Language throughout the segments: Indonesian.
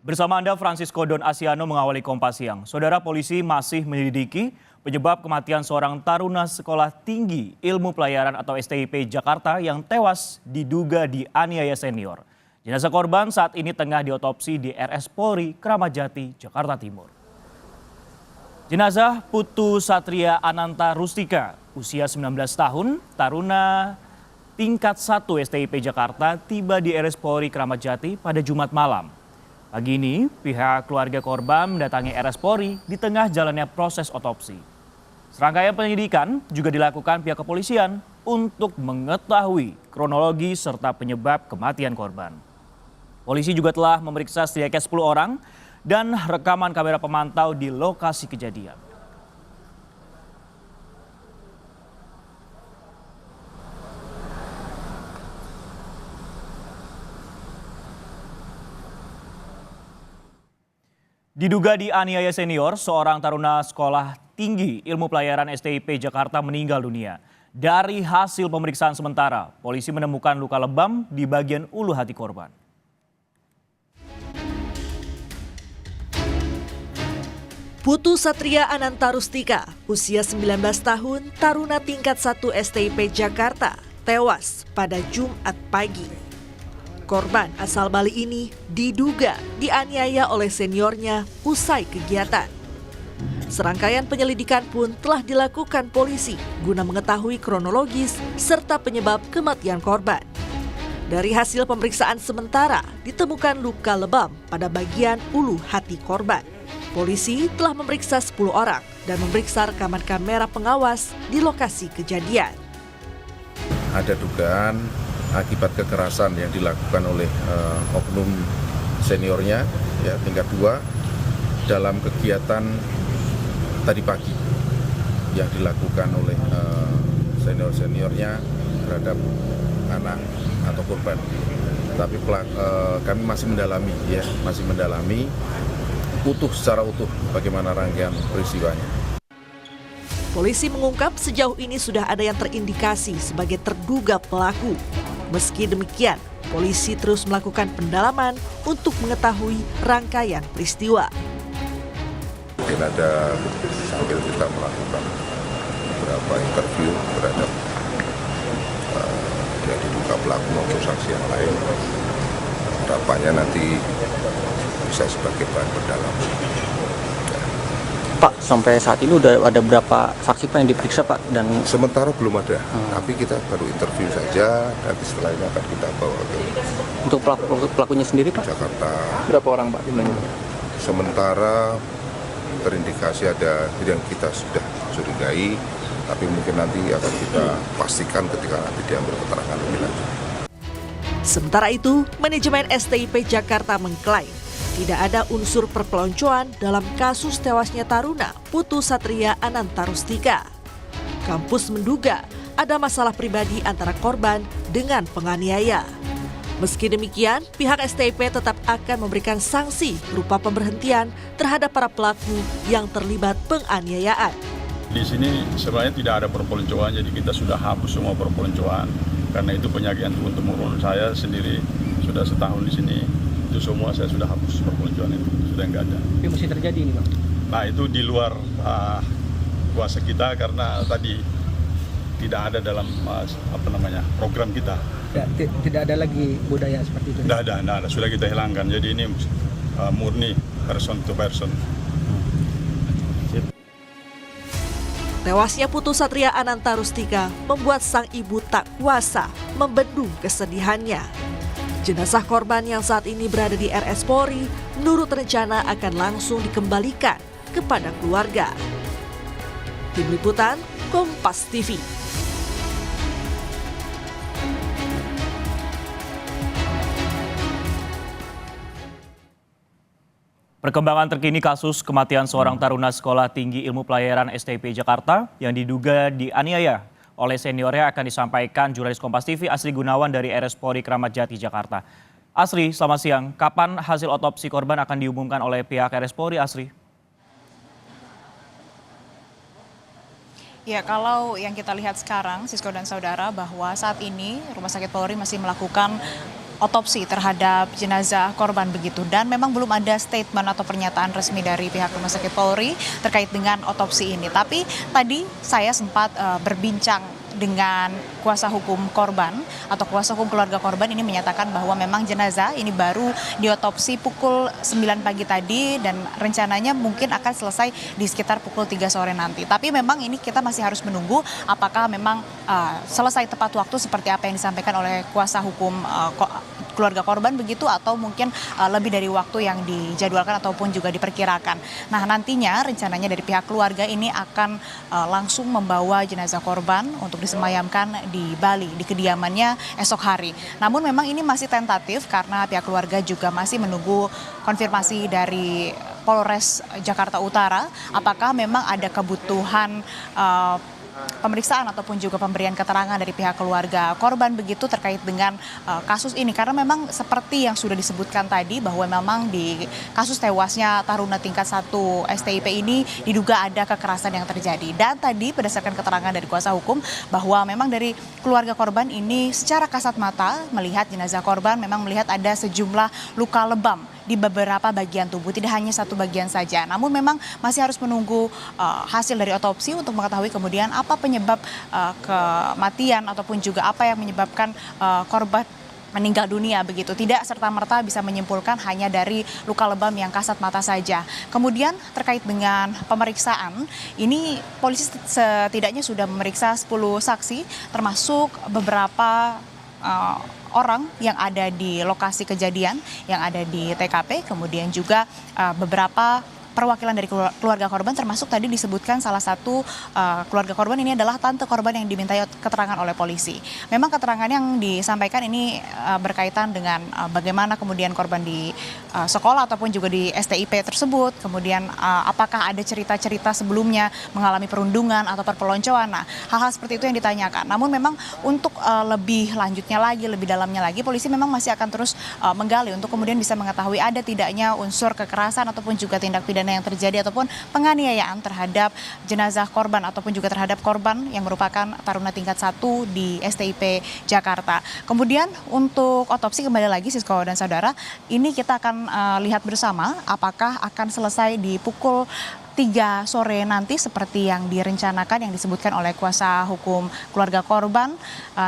Bersama Anda, Francisco Don Asiano mengawali Kompas Siang. Saudara, polisi masih menyelidiki penyebab kematian seorang taruna sekolah tinggi ilmu pelayaran atau STIP Jakarta yang tewas diduga dianiaya senior. Jenazah korban saat ini tengah diotopsi di RS Polri Kramat Jati, Jakarta Timur. Jenazah Putu Satria Ananta Rustika, usia 19 tahun, taruna tingkat 1 STIP Jakarta tiba di RS Polri Kramat Jati pada Jumat malam. Pagi ini, pihak keluarga korban mendatangi RS Polri di tengah jalannya proses otopsi. Serangkaian penyidikan juga dilakukan pihak kepolisian untuk mengetahui kronologi serta penyebab kematian korban. Polisi juga telah memeriksa setidaknya 10 orang dan rekaman kamera pemantau di lokasi kejadian. Diduga dianiaya senior, seorang taruna sekolah tinggi ilmu pelayaran STIP Jakarta meninggal dunia. Dari hasil pemeriksaan sementara, polisi menemukan luka lebam di bagian ulu hati korban. Putu Satria Ananta Rustika, usia 19 tahun, taruna tingkat 1 STIP Jakarta, tewas pada Jumat pagi. Korban asal Bali ini diduga dianiaya oleh seniornya usai kegiatan. Serangkaian penyelidikan pun telah dilakukan polisi guna mengetahui kronologis serta penyebab kematian korban. Dari hasil pemeriksaan sementara ditemukan luka lebam pada bagian ulu hati korban. Polisi telah memeriksa 10 orang dan memeriksa rekaman kamera pengawas di lokasi kejadian. Ada dugaan akibat kekerasan yang dilakukan oleh oknum seniornya ya tingkat 2 dalam kegiatan tadi pagi yang dilakukan oleh senior-seniornya terhadap anak atau korban. Tapi kami masih mendalami secara utuh bagaimana rangkaian peristiwanya. Polisi mengungkap sejauh ini sudah ada yang terindikasi sebagai terduga pelaku. Meski demikian, polisi terus melakukan pendalaman untuk mengetahui rangkaian peristiwa. Mungkin ada sambil kita melakukan beberapa interview terhadap yang diduga pelaku maupun saksi yang lain. Harapannya nanti bisa sebagai bahan pendalaman. Pak, sampai saat ini udah ada berapa saksi Pak yang diperiksa Pak? Dan sementara belum ada, tapi kita baru interview saja, nanti setelah ini akan kita bawa ke untuk pelakunya sendiri Pak? Jakarta. Berapa orang Pak jumlahnya? Sementara terindikasi ada yang kita sudah curigai, tapi mungkin nanti akan kita pastikan ketika nanti diambil keterangan lebih lanjut. Sementara itu, manajemen STIP Jakarta mengklaim tidak ada unsur perpeloncoan dalam kasus tewasnya taruna Putu Satria Ananta Rustika. Kampus menduga ada masalah pribadi antara korban dengan penganiaya. Meski demikian, pihak STIP tetap akan memberikan sanksi berupa pemberhentian terhadap para pelaku yang terlibat penganiayaan. Di sini sebenarnya tidak ada perpeloncoan, jadi kita sudah hapus semua perpeloncoan. Karena itu penyakitan untuk menurut saya sendiri sudah setahun di sini. Itu semua saya sudah hapus perpeloncoan itu, sudah nggak ada. Itu masih terjadi ini Bang? Nah itu di luar kuasa kita karena tadi tidak ada dalam program kita. Tidak ada lagi budaya seperti itu? Tidak ada, sudah kita hilangkan. Jadi ini murni person to person. Tewasnya Putu Satria Ananta Rustika membuat sang ibu tak kuasa membendung kesedihannya. Jenazah korban yang saat ini berada di RS Polri menurut rencana akan langsung dikembalikan kepada keluarga. Tim Liputan, Kompas TV. Perkembangan terkini kasus kematian seorang taruna sekolah tinggi ilmu pelayaran STIP Jakarta yang diduga dianiaya oleh seniornya akan disampaikan jurnalis Kompas TV Asri Gunawan dari RS Polri Kramat Jati, Jakarta. Asri, selamat siang. Kapan hasil otopsi korban akan diumumkan oleh pihak RS Polri, Asri? Ya, kalau yang kita lihat sekarang, Sisko dan saudara, bahwa saat ini Rumah Sakit Polri masih melakukan otopsi terhadap jenazah korban begitu, dan memang belum ada statement atau pernyataan resmi dari pihak Rumah Sakit Polri terkait dengan otopsi ini. Tapi tadi saya sempat berbincang dengan kuasa hukum korban atau kuasa hukum keluarga korban, ini menyatakan bahwa memang jenazah ini baru diotopsi pukul 9 pagi tadi dan rencananya mungkin akan selesai di sekitar pukul 3 sore nanti. Tapi memang ini kita masih harus menunggu apakah memang selesai tepat waktu seperti apa yang disampaikan oleh kuasa hukum keluarga korban begitu, atau mungkin lebih dari waktu yang dijadwalkan ataupun juga diperkirakan. Nah, nantinya rencananya dari pihak keluarga ini akan langsung membawa jenazah korban untuk disemayamkan di Bali, di kediamannya esok hari. Namun memang ini masih tentatif karena pihak keluarga juga masih menunggu konfirmasi dari Polres Jakarta Utara apakah memang ada kebutuhan pemeriksaan ataupun juga pemberian keterangan dari pihak keluarga korban begitu terkait dengan kasus ini, karena memang seperti yang sudah disebutkan tadi bahwa memang di kasus tewasnya taruna tingkat 1 STIP ini diduga ada kekerasan yang terjadi, dan tadi berdasarkan keterangan dari kuasa hukum bahwa memang dari keluarga korban ini secara kasat mata melihat jenazah korban memang melihat ada sejumlah luka lebam di beberapa bagian tubuh, tidak hanya satu bagian saja. Namun memang masih harus menunggu hasil dari otopsi untuk mengetahui kemudian apa penyebab kematian ataupun juga apa yang menyebabkan korban meninggal dunia begitu. Tidak serta-merta bisa menyimpulkan hanya dari luka lebam yang kasat mata saja. Kemudian terkait dengan pemeriksaan, ini polisi setidaknya sudah memeriksa 10 saksi termasuk beberapa orang yang ada di lokasi kejadian, yang ada di TKP, kemudian juga beberapa perwakilan dari keluarga korban, termasuk tadi disebutkan salah satu keluarga korban ini adalah tante korban yang dimintai keterangan oleh polisi. Memang keterangan yang disampaikan ini berkaitan dengan bagaimana kemudian korban di sekolah ataupun juga di STIP tersebut, kemudian apakah ada cerita-cerita sebelumnya mengalami perundungan atau perpeloncoan. Nah, hal-hal seperti itu yang ditanyakan. Namun memang untuk lebih lanjutnya lagi, lebih dalamnya lagi, polisi memang masih akan terus menggali untuk kemudian bisa mengetahui ada tidaknya unsur kekerasan ataupun juga tindak pidana yang terjadi ataupun penganiayaan terhadap jenazah korban ataupun juga terhadap korban yang merupakan taruna tingkat 1 di STIP Jakarta. Kemudian untuk otopsi kembali lagi Sisko dan saudara, ini kita akan lihat bersama apakah akan selesai di pukul 3 sore nanti seperti yang direncanakan, yang disebutkan oleh kuasa hukum keluarga korban,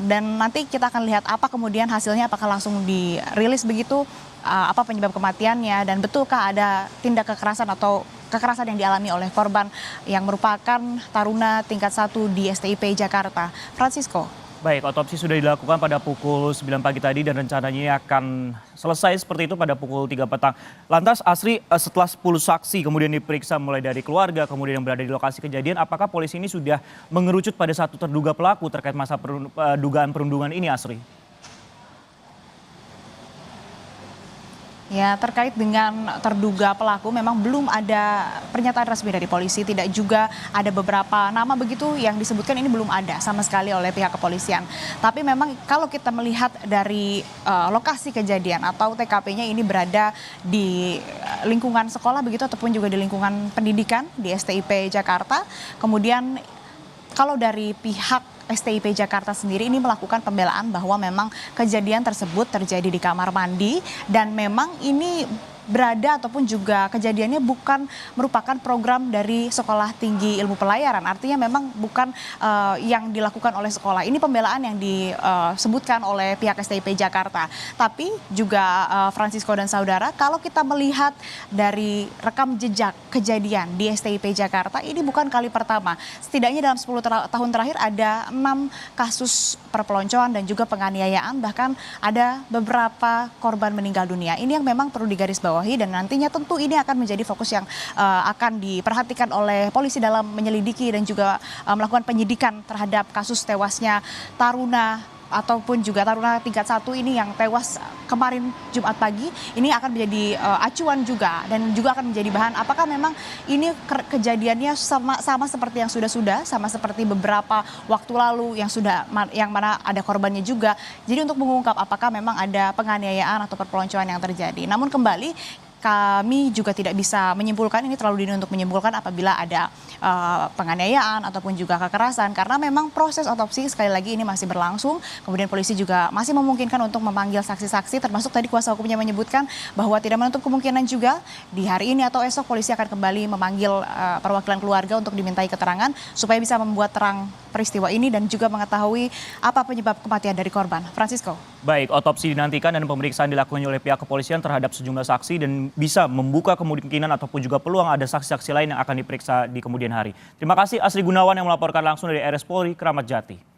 dan nanti kita akan lihat apa kemudian hasilnya, apakah langsung dirilis begitu, apa penyebab kematiannya, dan betulkah ada tindak kekerasan atau kekerasan yang dialami oleh korban yang merupakan taruna tingkat 1 di STIP Jakarta. Francisco. Baik, otopsi sudah dilakukan pada pukul 9 pagi tadi dan rencananya akan selesai seperti itu pada pukul 3 petang. Lantas Asri, setelah 10 saksi kemudian diperiksa mulai dari keluarga kemudian yang berada di lokasi kejadian, apakah polisi ini sudah mengerucut pada satu terduga pelaku terkait masa dugaan perundungan ini, Asri? Ya, terkait dengan terduga pelaku memang belum ada pernyataan resmi dari polisi, tidak juga ada beberapa nama begitu yang disebutkan, ini belum ada sama sekali oleh pihak kepolisian. Tapi memang kalau kita melihat dari lokasi kejadian atau TKP-nya ini berada di lingkungan sekolah begitu ataupun juga di lingkungan pendidikan di STIP Jakarta. Kemudian kalau dari pihak STIP Jakarta sendiri ini melakukan pembelaan bahwa memang kejadian tersebut terjadi di kamar mandi dan memang ini berada ataupun juga kejadiannya bukan merupakan program dari Sekolah Tinggi Ilmu Pelayaran. Artinya memang bukan yang dilakukan oleh sekolah. Ini pembelaan yang disebutkan oleh pihak STIP Jakarta. Tapi juga Francisco dan saudara, kalau kita melihat dari rekam jejak kejadian di STIP Jakarta, ini bukan kali pertama. Setidaknya dalam 10 tahun terakhir ada 6 kasus perpeloncoan dan juga penganiayaan, bahkan ada beberapa korban meninggal dunia. Ini yang memang perlu digarisbawahi, dan nantinya tentu ini akan menjadi fokus yang akan diperhatikan oleh polisi dalam menyelidiki dan juga melakukan penyidikan terhadap kasus tewasnya taruna ataupun juga taruna tingkat 1 ini yang tewas kemarin Jumat pagi. Ini akan menjadi acuan juga dan juga akan menjadi bahan apakah memang ini kejadiannya sama seperti yang sudah-sudah, sama seperti beberapa waktu lalu yang mana ada korbannya juga. Jadi untuk mengungkap apakah memang ada penganiayaan atau perpeloncoan yang terjadi. Namun kembali kami juga tidak bisa menyimpulkan, ini terlalu dini untuk menyimpulkan apabila ada penganiayaan ataupun juga kekerasan, karena memang proses otopsi sekali lagi ini masih berlangsung. Kemudian polisi juga masih memungkinkan untuk memanggil saksi-saksi, termasuk tadi kuasa hukumnya menyebutkan bahwa tidak menutup kemungkinan juga di hari ini atau esok polisi akan kembali memanggil perwakilan keluarga untuk dimintai keterangan supaya bisa membuat terang peristiwa ini dan juga mengetahui apa penyebab kematian dari korban. Francisco. Baik, otopsi dinantikan dan pemeriksaan dilakukan oleh pihak kepolisian terhadap sejumlah saksi dan bisa membuka kemungkinan ataupun juga peluang ada saksi-saksi lain yang akan diperiksa di kemudian hari. Terima kasih Asri Gunawan yang melaporkan langsung dari RS Polri Kramat Jati.